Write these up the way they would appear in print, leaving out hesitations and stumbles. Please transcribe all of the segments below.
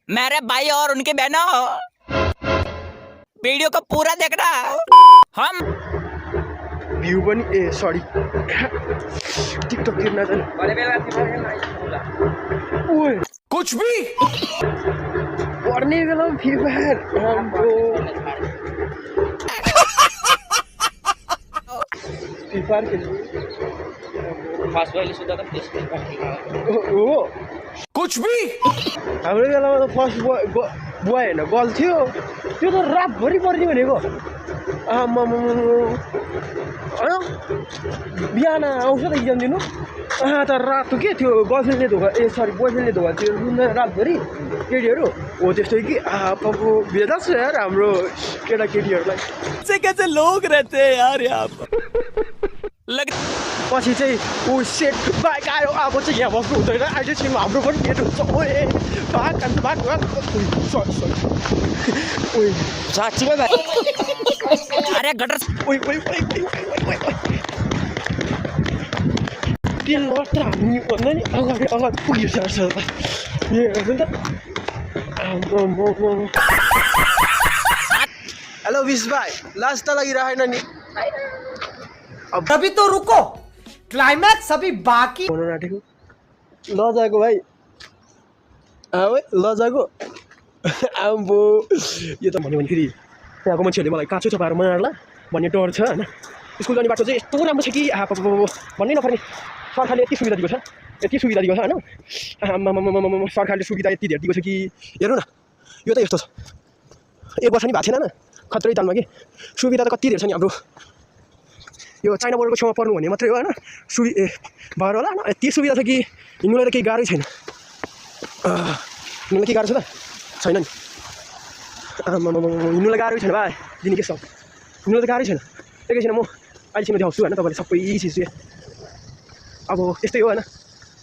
मेरे भाई और उनकी बहनों, वीडियो को पूरा देखना। हम भ्यू पनि सरी टिकटक गिर्न जाने ओए कुछ भी पढ्ने बेलामा फ्री फायर हाम्रो फ्री फायर खेल्नु फास्ट वाली सुधा का हो कुछ भी हाम्रो बेलामा त फर्स्ट बोय होइन गर्ल थियो त्यो त रातभरि पर्ने भनेको आम्मामा बिहान आउँछ त इक्जाम दिनु त रातो के थियो गर्लफ्रेन्डले धोका सरी बोयफ्रेन्डले धोका थियो रुँदैन रातभरि केटीहरू हो त्यस्तो कि आप्पाको बेदा छ यार हाम्रो केटाकेटीहरूलाई कैसे लोग रहते हैं यार यहाँ पर। पछि चाहिँ ऊ सेट बाइक आयो अब चाहिँ यहाँ बस्नु हुँदैन अहिलेसम्म हाम्रो पनि भेट हुन्छ ओए भाग ओए साँच्चीमै भाइ अरे गटर ओए तेल मात्र हामी भन्दा नि अगाडि पुगिसक्छ त हेर्नु त हेलो विश भाइ लास्ट त लागिरहेन नि अभी तो रुको क्लाइमैक्स अभी बाकी हुन आँटेको लजाको भाइ लजाको आम्बो यो त भन्यो भने फेरि त्यहाँको मान्छेहरूले मलाई काँचो चपाएर मार्ला भन्ने डर छ होइन स्कुल जाने बाटो चाहिँ यस्तो राम्रो छ कि भन्नै नपर्ने सरकारले यति सुविधा दिएको छ होइन सरकारले सुविधा यति धेरै दिएको छ कि हेर्नु न यो त यस्तो छ एक वर्ष नि भएको छैन खत्रै तालमा कि सुविधा त कति धेरै छ नि हाम्रो यो चाइना बोर्डरको छेउमा पर्नु भने मात्रै हो होइन भएर होला यति सुविधा छ कि हिँड्नुलाई त केही गाह्रै छैन हिँड्नुलाई के गाह्रो छ त छैन नि हिँड्नुलाई गाह्रै छैन भाइ दिने के छ हिँड्नु त गाह्रै छैन एकैछिन म अहिलेसम्म देखाउँछु होइन तपाईँले सबै चिज अब त्यस्तै हो होइन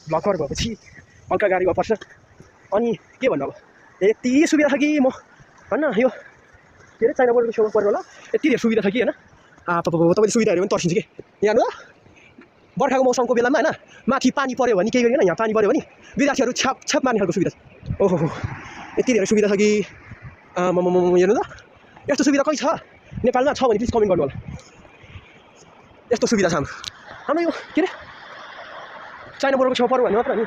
भ्लगर भएपछि हल्का गाडी पर्छ अनि के भन्नु अब यति सुविधा छ कि म भन्न यो के अरे चाइना बोर्डरको छेउमा पर्नु होला यति धेरै सुविधा छ कि होइन तपाईँले सुविधा हेऱ्यो भने तर्सिन्छ कि यहाँ ल बर्खाको मौसमको बेलामा होइन माथि पानी पऱ्यो भने केही गरिएन यहाँ पानी पऱ्यो भने विद्यार्थीहरू छ्याप मार्ने खालको सुविधा छ ओहो यति धेरै सुविधा छ कि हेर्नु त यस्तो सुविधा कहीँ छ नेपालमा छ भने प्लिज कमेन्ट गर्नु होला यस्तो सुविधा छ हाम्रो यो के अरे चाइना बोर्डरको छेउमा पऱ्यो भने मात्र नि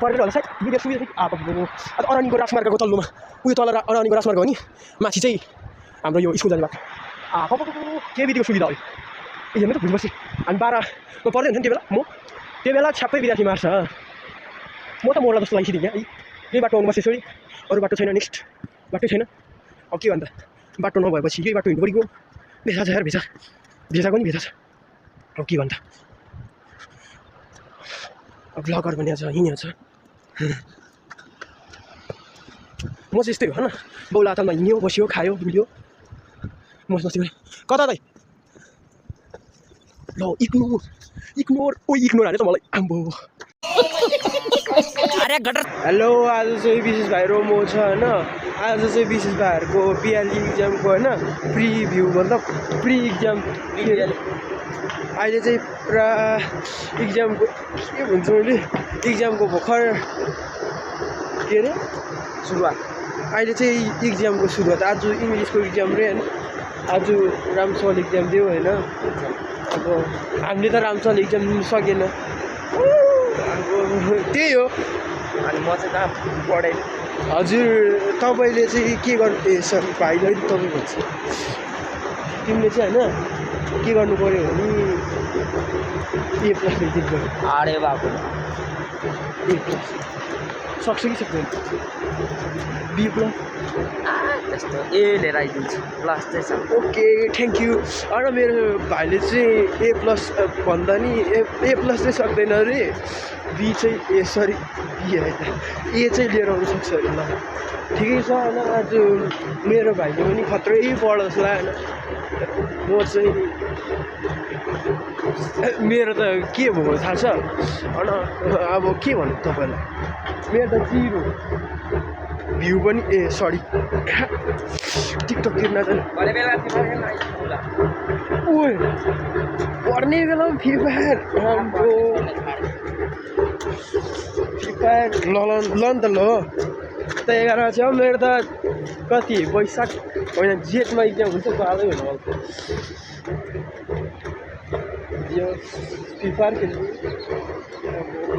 परेर होला सायद विदेश सुविधा थियो अरनिको राजमार्गको तल्लोमा उयो तल अरनिको राजमार्ग हो नि माथि चाहिँ हाम्रो यो स्कुल जाने बाटो के बित्तिको सुविधा हो हेर्नु त भुलिपछि हामी 12मा पढ्दै हुन्थ्यो नि त्यो बेला छ्याप्पै विद्यार्थी मार्छ म त मोडला जस्तो लागिसकेँ यहाँ यही बाटो आउनु बसेँ अरू बाटो छैन नेक्स्ट बाटो छैन अब के भन्दा बाटो नभएपछि यही बाटो हिँड्नु परेको भेजा छ यार भेजाको नि भेजा छ अब के भन्दा अब भ्लगर भन्ने छ हिँड्ने छ म चाहिँ यस्तै हो होइन बाउला हातमा हिँड्यो बस्यो खायो मिल्यो मस्त मस्ती गऱ्यो कता दाइ ल इग्नोर हाल्यो त मलाई आम्बो अरे गटर हेलो आज चाहिँ विशेष भाइहरू म छ होइन आज चाहिँ विशेष भाइहरूको पिएलई इक्जामको होइन प्रिभ्यू मतलब प्रि इक्जाम अहिले चाहिँ पुरा इक्जामको के भन्छ मैले इक्जामको भर्खर के अरे सुरुवात अहिले चाहिँ इक्जामको सुरुवात आज इङ्ग्लिसको इक्जाम रे होइन आज राम्रोसँग इक्जाम दियो होइन अब हामीले त राम्रोसँग इक्जाम दिनु सकेन अब त्यही हो अनि म चाहिँ कहाँ पढेँ हजुर तपाईँले चाहिँ के गर्नु सरी भाइलाई तपाईँ भन्छ तिमीले चाहिँ होइन के गर्नु पऱ्यो भने ए प्लस लेखिदिनु पऱ्यो अरे बाबु ए प्लस सक्छ कि सक्दैन बी प्लस त्यस्तो ए लिएर आइदिन्छु प्लस चाहिँ छ ओके थ्याङ्क यू अरू मेरो भाइले चाहिँ ए प्लस भन्दा नि ए प्लस चाहिँ सक्दैन अरे बी चाहिँ ए सरी बी होइन ए चाहिँ लिएर आउनु सक्छ अरे ल ठिकै छ होइन आज मेरो भाइले पनि खत्रै पढ्छ होला होइन म चाहिँ मेरो त के भयो थाहा छ होइन अब के भन्नु तपाईँलाई मेरो त जिरो भ्यू पनि सरी टिकटक गिर्न जाने ओए पढ्ने बेलामा फ्री फायर हाम्रो फ्री फायर ल त ल 11 छ मेरो त कति वैशाख होइन जेठमा इक्जाम हुन्छ बाधै हुनु अब यो फिफार खेल्नु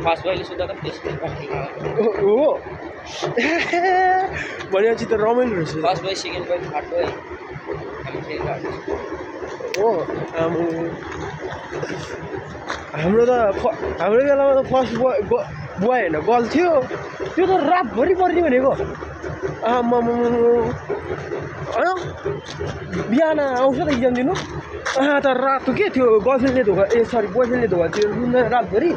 फर्स्ट भइले सुत्दा त त्यसमै हो भनेपछि त रमाइलो रहेछ फर्स्ट भइ सेकेन्ड भइ थर्ड भइ हामी खेलिरहेको हो हाम्रो बेलामा त फर्स्ट बोय होइन गर्ल थियो त्यो त रातभरि पर्ने भनेको आम्माम होइन बिहान आउँछ त इक्जाम दिनु त रातो के थियो गर्लफ्रेन्डले धोका सरी बोयफ्रेन्डले धोका थियो रातभरि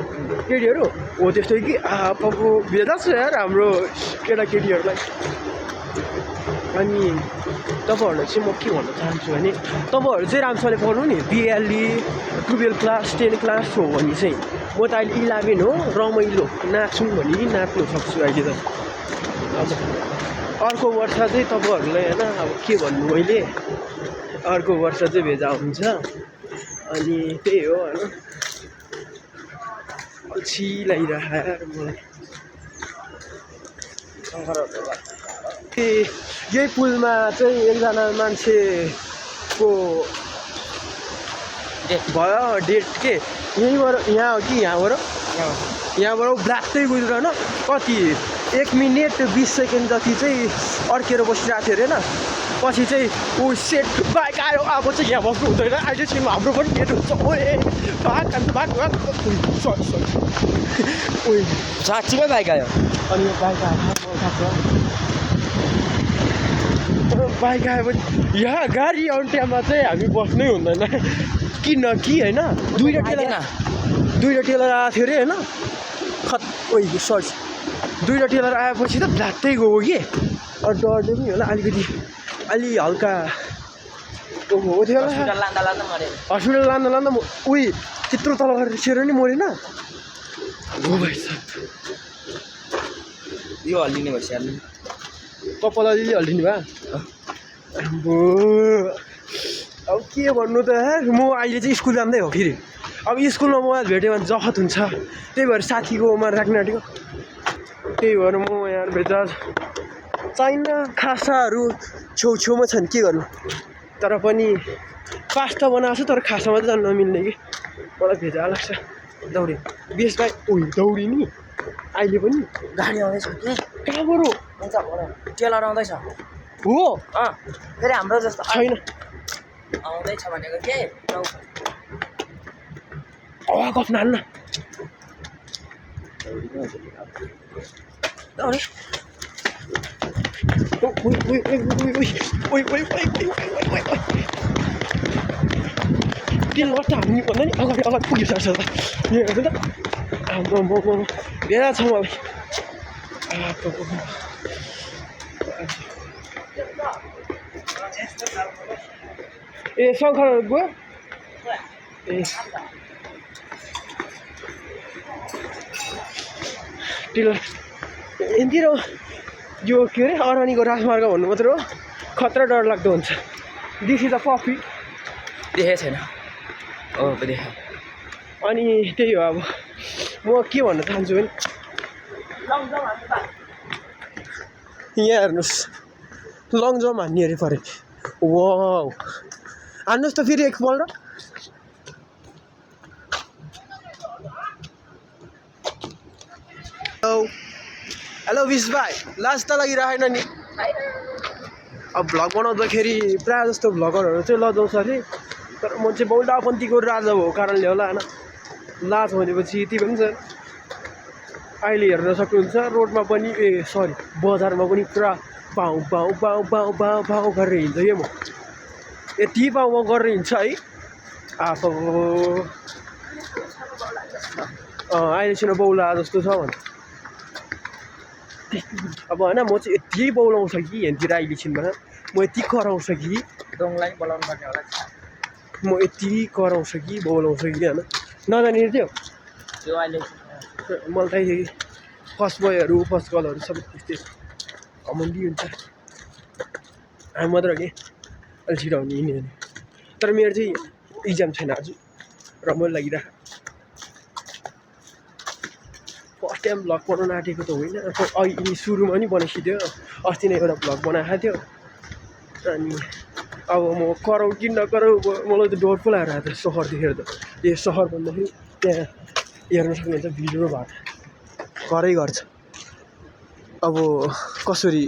केटीहरू हो त्यस्तो कि आप्पाको बेदा छ यार हाम्रो केटाकेटीहरूलाई अनि तपाईँहरूलाई चाहिँ म के भन्न चाहन्छु भने तपाईँहरू चाहिँ राम्रोसँगले पढ्नु नि बिएलई 12 क्लास 10 क्लास हो भने चाहिँ म त अहिले 11 हो रमाइलो नाच्नु भने नाच्नु सक्छु अहिले त अब अर्को वर्ष चाहिँ तपाईँहरूलाई होइन अब के भन्नु मैले अर्को वर्ष चाहिँ भेजा हुन्छ अनि त्यही हो होइन पछि लगाइरहेको मलाई यही पुलमा चाहिँ एकजना मान्छेको भयो डेट के यहीँबाट यहाँ हो कि यहाँबाट ब्ल्याक्कै गुज्रन कति 1 मिनट 20 सेकेन्ड जति चाहिँ अड्केर बसिरहेको थियो अरे होइन पछि चाहिँ ऊ सेट बाइक आयो अब चाहिँ यहाँ बस्नु हुँदैन अहिलेसम्म हाम्रो पनि डेट हुन्छ ओए भाग ओए साँच्चीमै बाइक आयो अनि यो बाइक आयो बाइक आयो भने यहाँ गाडी आउने टाइममा चाहिँ हामी बस्नै हुँदैन किनकि होइन दुईवटा टेलर आएको थियो अरे होइन ओइ सरी दुईवटा टेलर आएपछि त भ्लात्तै गयो कि अनि डरले पनि होला अलिकति अलि हल्का हो थियो होला हस्पिटल लाँदा उही त्यत्रो तल सेर नि मरेन हो भाइ यो हल्लिने भएछ कपाल अलि हल्लिने भए अब के भन्नु त म अहिले चाहिँ स्कुल जाँदै हो फेरि अब स्कुलमा मोबाइल भेट्यो भने जफत हुन्छ त्यही भएर साथीकोमा राख्न आँटेको त्यही भएर म यहाँ भेजा चाहिन्न खासाहरू छेउछेउमा छन् के गर्नु तर पनि पास्ता बनाएको छु तर खासामा चाहिँ जानु नमिल्ने कि मलाई भेजा लाग्छ दौडी बेस भाइ दौडी नि अहिले पनि गाडी आउँदैछ कि कहाँबाट टेलर आउँदैछ हो फेरि हाम्रो जस्तो छैन आउँदैछ भनेको के गफ नान्न त्यो लट्ट हामी भन्दा नि अगाडि पुगिसक्छ त हेर्नु त भेरा छ मलाई ए शङ्कर गयो ए टेलर यहाँतिर यो के अरे अरानीको राजमार्ग भन्नु मात्र हो खतरा डरलाग्दो हुन्छ दिस इज अ कफी देखेको छैन हो देखेँ अनि त्यही हो अब म के भन्न चाहन्छु भने यहाँ हेर्नुहोस् लङ जम्प हान्ने अरे पऱ्यो वाउ हान्नुहोस् त फेरि एकपल्ट हेलो विश भाइ लाज त लागिरहेन नि अब भ्लग बनाउँदाखेरि प्रायः जस्तो भ्लगरहरू चाहिँ लजाउँछ अरे तर म चाहिँ बौलापन्थीको राजा भएको कारणले होला होइन लाज भनेपछि यति पनि छ अहिले हेर्न सक्नुहुन्छ रोडमा पनि बजारमा पनि पुरा बाउ बाउ बाउ बाउ बाउ बाउ गरेर हिँड्छ क्या म यति बाउमा गरेर हिँड्छ है आफू अहिलेसम्म बौला जस्तो छ भने अब होइन म चाहिँ यति बोलाउँछ कि यहाँतिर अहिलेसम्म म यति कराउँछ कि डोङलाई बोलाउनु पर्ने होला म यति कराउँछ कि बोलाउँछ कि होइन नजाने थियो त्यो अहिले मलाई त फर्स्ट बोयहरू फर्स्ट गर्लहरू सबै त्यस्तै घमण्डी हुन्छ हामी मात्र हो कि अलि छिटो आउने यिनीहरू तर मेरो चाहिँ इक्जाम छैन आज रमाइलो लागिरहेको फर्स्ट टाइम भ्लग बनाउन आँटेको त होइन अहिले सुरुमा नि बनाइसिदियो अस्ति नै एउटा भ्लग बनाएको थियो अनि अब म कराउ कि नकराउ मलाई त डर पो लागेर थियो सहर देखेर त यो सहर भन्दाखेरि त्यहाँ हेर्न सक्नुहुन्छ भिडियो भएर करै गर्छ अब कसरी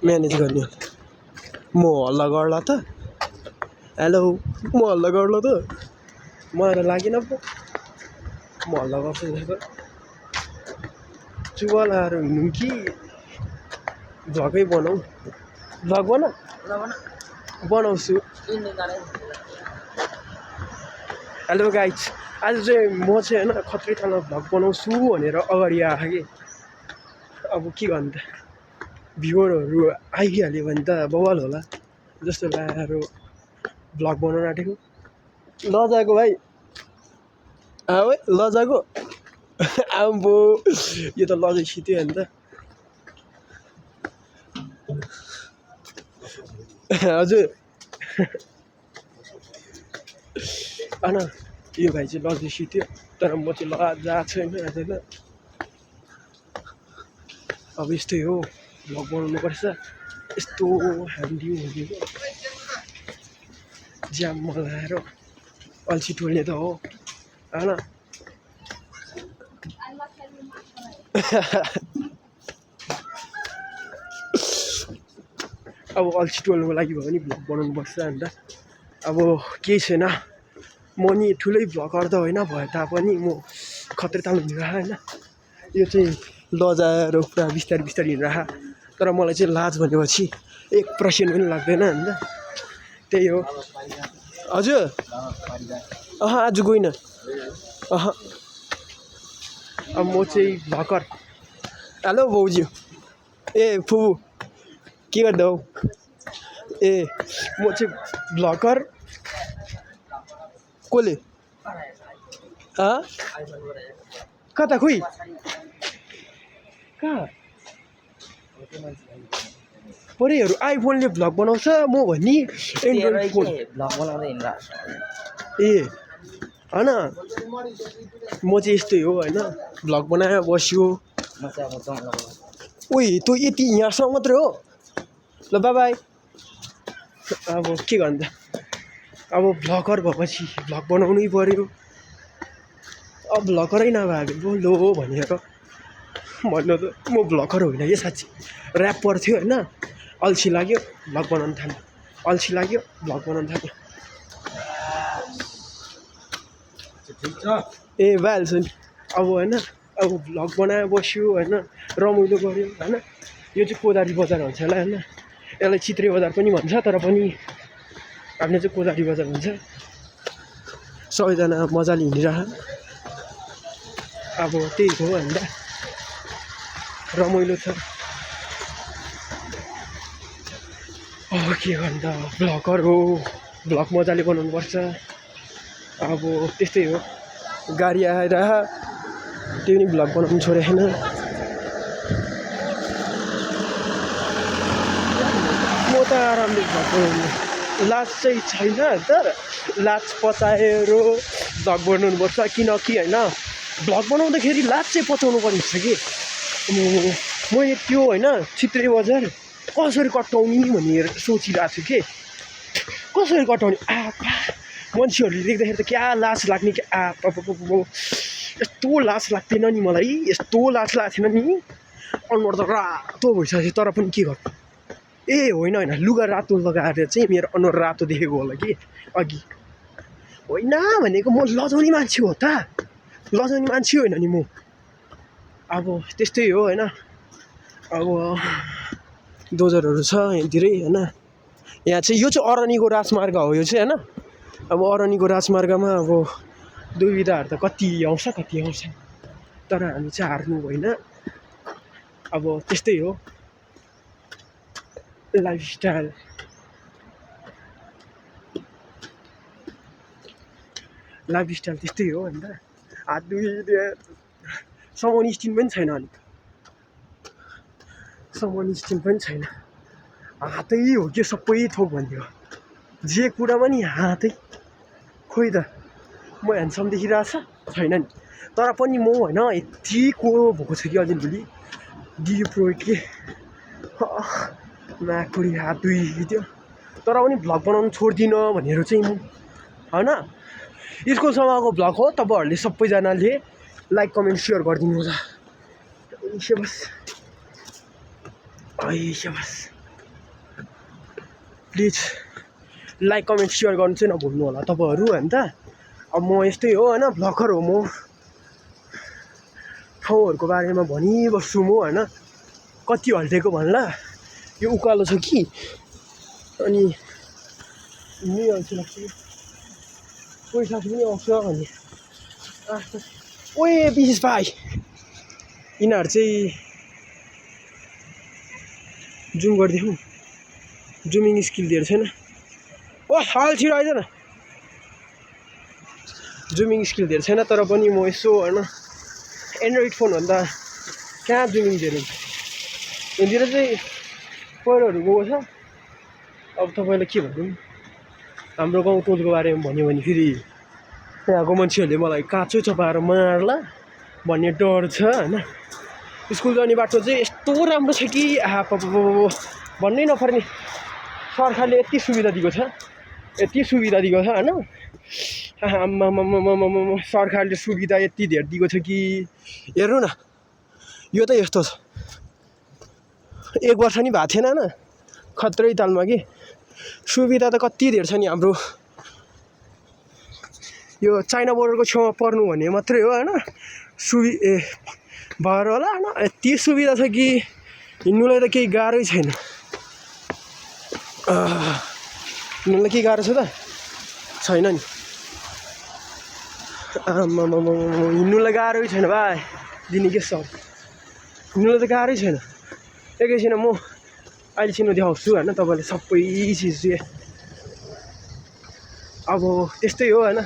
म्यानेज गर्ने म हल्ला गर्ला त हेलो म हल्ला गर्ला त मलाई त लागेन पो म हल्ला गर्छु जस्तो चुवा लाएर हिँडौँ कि भ्लगै बनाऊ भ्लग बनाउँछु हेलो गाइज आज चाहिँ म चाहिँ होइन खत्रै ताल भ्लग बनाउँछु भनेर अगाडि आएको कि अब के गर्नु त भ्युवरहरू आइहाल्यो भने त बवाल होला जस्तो लाएर भ्लग बनाउन आँटेको लजाको भाइ है लजाको आम्बो यो त लजै सित्यो नि त हजुर होइन यो भाइ चाहिँ लजै सित्यो तर म चाहिँ लजाएको छैन आज अब यस्तै हो भ्लग बनाउनुपर्छ यस्तो ह्यान्डी हुँदैन ज्याम लगाएर अल्छी टोल्ने त हो होइन अब अल्छी टोल्नुको लागि भयो भने भ्लग बनाउनुपर्छ अन्त अब केही छैन म नि ठुलै भ्लगर त होइन भए तापनि म खत्रै ताल हिँडिरह होइन यो चाहिँ लजाएर पुरा बिस्तारै बिस्तारै हिँडिरह तर मलाई चाहिँ लाज भनेपछि 1% पनि लाग्दैन अन्त त्यही हो हजुर आज गइनँ अब म चाहिँ भर्खर हेलो भाउजू ए फुबु के गर्दा हौ ए म चाहिँ भ्लगर कसले कता खोइ कहाँ परेहरू आइफोनले भ्लग बनाउँछ म भन्ने एन्ड्रोइड फोन भ्लग बनाउँदै हिँड्दा ए होइन म चाहिँ यस्तै हो होइन भ्लग बनायो बस्यो ओइ तँ यति यहाँसम्म मात्रै हो ल बाई अब के गर्नु त अब भ्लगर भएपछि भ्लग बनाउनै पऱ्यो अब भ्लगरै नभए लो भनेर भन्नु त म भ्लगर होइन कि साँच्ची ऱ्यापर थियो होइन अल्छी लाग्यो भ्लग बनाउनु थाल्यो अल्छी लाग्यो भ्लग बनाउनु थाल्यो ए भइहाल्छ नि अब होइन अब भ्लग बनायो बस्यो होइन रमाइलो गऱ्यो होइन यो चाहिँ कोदारी बजार भन्छ होला होइन यसलाई चित्रे बजार पनि भन्छ तर पनि हामीले चाहिँ कोदारी बजार भन्छ सबैजना मजाले हिँडिरह अब त्यही हो होइन रमाइलो छ अब के गर्नु त भ्लगर हो भ्लग मजाले बनाउनुपर्छ अब त्यस्तै हो गाडी आएर त्यो पनि भ्लग बनाउनु छोडेको छैन म त आरामले भ्लग बनाउनु लाज चाहिँ छैन तर लाज पचाएर भ्लग बनाउनुपर्छ किनकि होइन भ्लग बनाउँदाखेरि लाज चाहिँ पचाउनु पर्ने छ कि मैले त्यो होइन चित्रे बजार कसरी कटाउने भनेर सोचिरहेको छु कि कसरी कटाउने मान्छेहरूले देख्दाखेरि त क्या लाज लाग्ने कि यस्तो लाज लाग्दैन नि मलाई यस्तो लाज लाग्थेन नि अनुहार त रातो भइसक्यो तर पनि के गर्नु ए होइन होइन लुगा रातो लगाएर चाहिँ मेरो अनुहार रातो देखेको होला कि अघि होइन भनेको म लजाउने मान्छे हो त लजाउने मान्छे होइन नि म अब त्यस्तै हो होइन अब दोजरहरू छ यहाँतिरै होइन यहाँ चाहिँ यो चाहिँ अरनीको राजमार्ग हो यो चाहिँ होइन अब अरनीको राजमार्गमा अब दुविधाहरू त कति आउँछ तर हामी चाहिँ हार्नु होइन अब त्यस्तै हो लाइफस्टाइल त्यस्तै हो होइन हात सामान स्टिन पनि छैन अलिक सामान स्टिन पनि छैन हातै हो कि सबै थोक भन्थ्यो जे कुरामा नि हातै खोइ त म ह्यान्डसम देखिरहेछ छैन नि तर पनि म होइन यतिको भएको छ कि अलिअलि डियो प्रोइड के म्याकपुरी हात दुइदियो तर पनि भ्लग बनाउनु छोड्दिनँ भनेर चाहिँ म होइन स्कुलसम्मको भ्लग हो तपाईँहरूले सबैजनाले लाइक कमेन्ट सेयर गरिदिनु होला बस बस प्लिज लाइक कमेन्ट सेयर गर्नु चाहिँ नभुल्नु होला तपाईँहरू होइन त अब म यस्तै हो होइन भ्लगर हो म ठाउँहरूको बारेमा भनिबस्छु म होइन कति हल्टेको भन्ला यो उकालो छ कि अनि नि अल्छी लाग्छ पैसा पनि आउँछ अनि ओए विशेष भाइ यिनीहरू चाहिँ जुम गरिदिउँ जुमिङ स्किल दिएर छैन ओ अल्छी रहेछ न जुमिङ स्किल दिएर छैन तर पनि म यसो होइन एन्ड्रोइड फोनभन्दा कहाँ जुमिङ दिएर हुन्छ यहाँतिर चाहिँ पहिरोहरू गएको छ अब तपाईँलाई के भनौँ हाम्रो गाउँ टोलको बारेमा भन्यो भने फेरि त्यहाँको मान्छेहरूले मलाई काँचो चपाएर मार्ला भन्ने डर छ होइन स्कुल जाने बाटो चाहिँ यस्तो राम्रो छ कि भन्नै नपर्ने सरकारले यति सुविधा दिएको छ होइन सरकारले सुविधा यति धेरै दिएको छ कि हेर्नु न यो त यस्तो छ 1 वर्ष नि भएको थिएन होइन खत्रै तालमा कि सुविधा त कति धेरै छ नि हाम्रो यो चाइना बोर्डरको छेउमा पर्नु भन्ने मात्रै हो होइन भएर होला होइन यति सुविधा छ कि हिँड्नुलाई त केही गाह्रै छैन हिँड्नुलाई के गाह्रो छ त छैन नि हिँड्नुलाई गाह्रै छैन भाइ दिने के सब हिँड्नुलाई त गाह्रै छैन एकैछिन म अहिलेछिन देखाउँछु होइन तपाईँले सबै चिज चाहिँ अब त्यस्तै हो होइन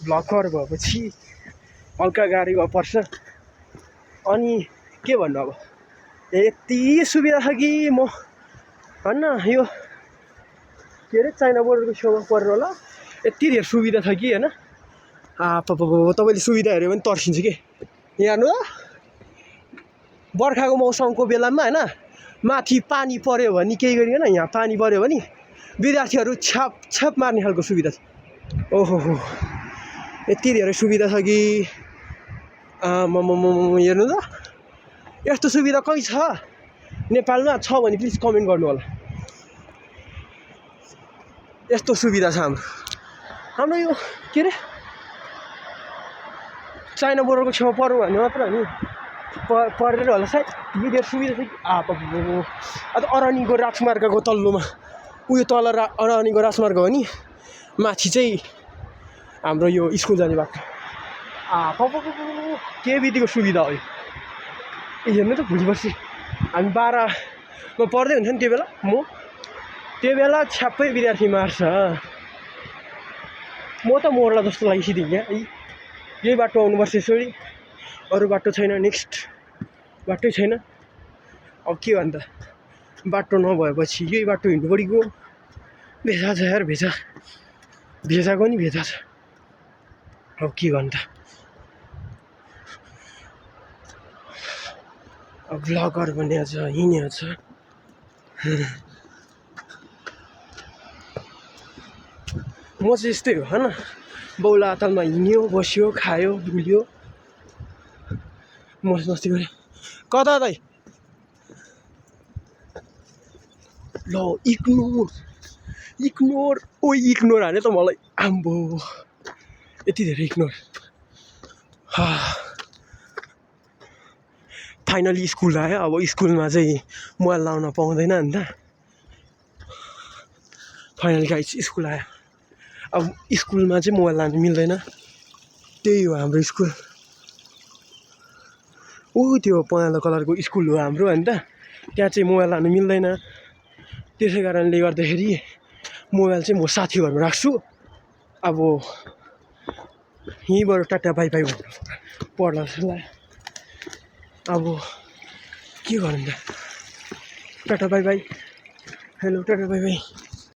भ्लगर भएपछि हल्का गाडी पर्छ अनि के भन्नु अब यति सुविधा छ कि म होइन यो के अरे चाइना बोर्डरको छेउमा परेर होला यति धेरै सुविधा छ कि होइन तपाईँले सुविधा हेऱ्यो भने तर्सिन्छ कि यहाँ हेर्नु बर्खाको मौसमको बेलामा होइन माथि पानी पऱ्यो भने केही गरिएन यहाँ पानी पऱ्यो भने विद्यार्थीहरू छाप मार्ने खालको सुविधा छ ओहो यति धेरै सुविधा छ कि हेर्नु त यस्तो सुविधा कहीँ छ नेपालमा छ भने प्लिज कमेन्ट गर्नु होला यस्तो सुविधा छ हाम्रो यो के अरे चाइना बोर्डरको छेउमा पर्नु भने मात्र हो नि परेर होला सायद यो धेरै सुविधा छ कि अब अरनिको राजमार्गको तल्लोमा उयो तल अरनिको राजमार्ग हो नि माथि चाहिँ हाम्रो यो स्कुल जाने बाटो के बित्तिको सुविधा हो यो हेर्नु त भोलि पर्सि हामी 12मा पढ्दै हुन्छ नि त्यो बेला छ्याप्पै विद्यार्थी मार्छ म त मोर्ला जस्तो लागिसिदिएँ यहाँ यही बाटो आउनुपर्छ यसरी अरू बाटो छैन नेक्स्ट बाटै छैन अब के भन्त बाटो नभएपछि यही बाटो हिँड्नु परेको भेजा छ यार भेजाको नि भेजा छ अब के गर्नु त अब भ्लगर भन्ने छ हिँड्ने छ म चाहिँ यस्तै हो होइन बौला तालमा हिँड्यो बस्यो खायो डुल्यो मौज मस्ती गऱ्यो कता दाइ ल इग्नोर हाने त मलाई आम्बो यति धेरै इग्नोर फाइनली स्कुल आयो अब स्कुलमा चाहिँ मोबाइल लाउन पाउँदैन नि त फाइनली गाइस स्कुल आयो अब स्कुलमा चाहिँ मोबाइल लानु मिल्दैन त्यही हो हाम्रो स्कुल त्यो पहेँलो कलरको स्कुल हो हाम्रो होइन त त्यहाँ चाहिँ मोबाइल लानु मिल्दैन त्यसै कारणले गर्दाखेरि मोबाइल चाहिँ म साथी घरमा राख्छु अब यहीँबाट टाटा बाई बाई भन्नु पर्ला जस्तो लाग्यो अब के गर्नु त tata bye bye hello tata bye by